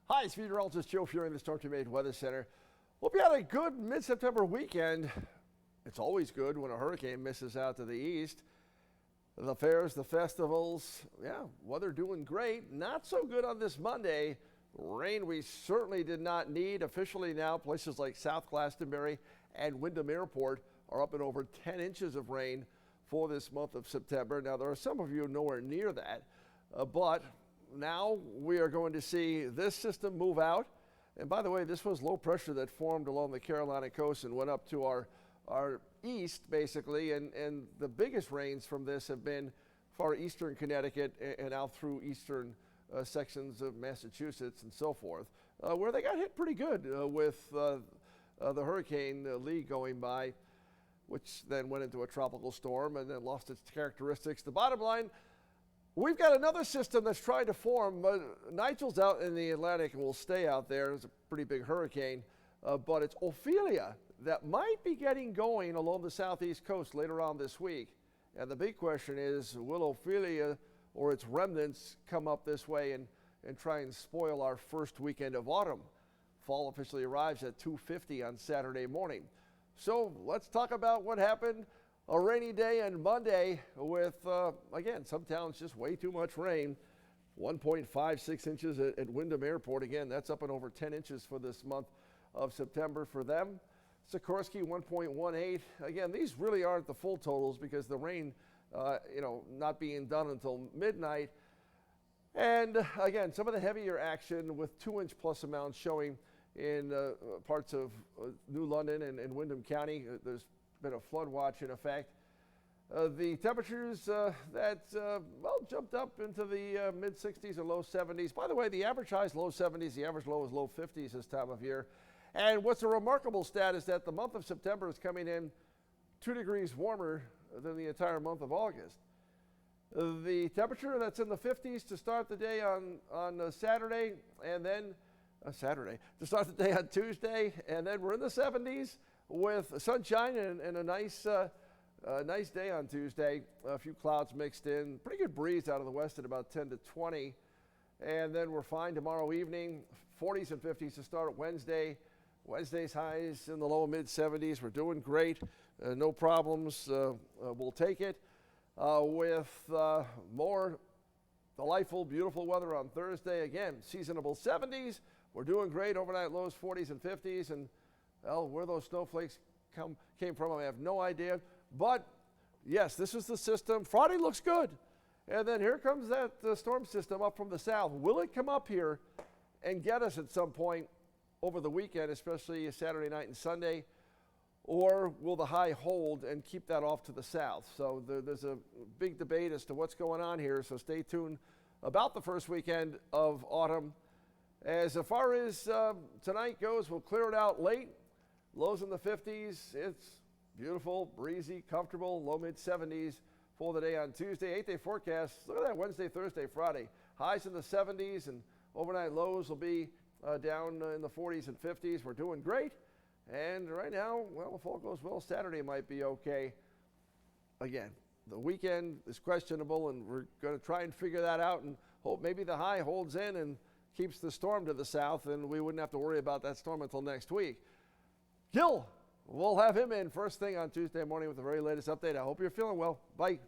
Hi, it's meteorologist Joe Fury in the Storm Team 8 Weather Center. Hope you had a good mid-September weekend. It's always good when a hurricane misses out to the east. The fairs, the festivals, weather doing great. Not so good on this Monday. Rain we certainly did not need. Officially now, places like South Glastonbury and Wyndham Airport are up at over 10 inches of rain for this month of September. Now, there are some of you nowhere near that, but now we are going to see this system move out. And by the way, this was low pressure that formed along the Carolina coast and went up to our east, basically. And the biggest rains from this have been far eastern Connecticut and out through eastern sections of Massachusetts and so forth, where they got hit pretty good with the Hurricane Lee going by, which then went into a tropical storm and then lost its characteristics. The bottom line, we've got another system that's trying to form. Nigel's out in the Atlantic and will stay out there. It's a pretty big hurricane, but it's Ophelia that might be getting going along the southeast coast later on this week. And the big question is, will Ophelia or its remnants come up this way and try and spoil our first weekend of autumn? Fall officially arrives at 2:50 on Saturday morning. So let's talk about what happened. A rainy day on Monday with, again, some towns just way too much rain. 1.56 inches at Wyndham Airport. Again, that's up and over 10 inches for this month of September for them. Sikorsky, 1.18. Again, these really aren't the full totals because the rain, not being done until midnight. And again, some of the heavier action with 2-inch plus amounts showing in parts of New London and Wyndham County. There's been a flood watch in effect. The temperatures jumped up into the mid 60s or low 70s. By the way, the average high is low 70s, the average low is low 50s this time of year. And what's a remarkable stat is that the month of September is coming in 2 degrees warmer than the entire month of August. The temperature that's in the 50s to start the day on Saturday, and then to start the day on Tuesday, and then we're in the 70s with sunshine and a nice day on Tuesday. A few clouds mixed in. Pretty good breeze out of the west at about 10 to 20. And then we're fine tomorrow evening. 40s and 50s to start Wednesday. Wednesday's highs in the low mid 70s. We're doing great. No problems. We'll take it. With more delightful, beautiful weather on Thursday. Again, seasonable 70s. We're doing great. Overnight lows 40s and 50s. And well, where those snowflakes came from, I have no idea. But yes, this is the system. Friday looks good. And then here comes that storm system up from the south. Will it come up here and get us at some point over the weekend, especially Saturday night and Sunday? Or will the high hold and keep that off to the south? So there's a big debate as to what's going on here. So stay tuned about the first weekend of autumn. As far as tonight goes, we'll clear it out late. Lows in the 50s. It's beautiful, breezy, comfortable, low mid 70s for the day on Tuesday. 8-day forecast. Look at that Wednesday, Thursday, Friday. Highs in the 70s and overnight lows will be down in the 40s and 50s. We're doing great. And right now, well, if all goes well, Saturday might be okay. Again, the weekend is questionable, and we're going to try and figure that out and hope maybe the high holds in and keeps the storm to the south, and we wouldn't have to worry about that storm until next week. Gil, we'll have him in first thing on Tuesday morning with the very latest update. I hope you're feeling well. Bye.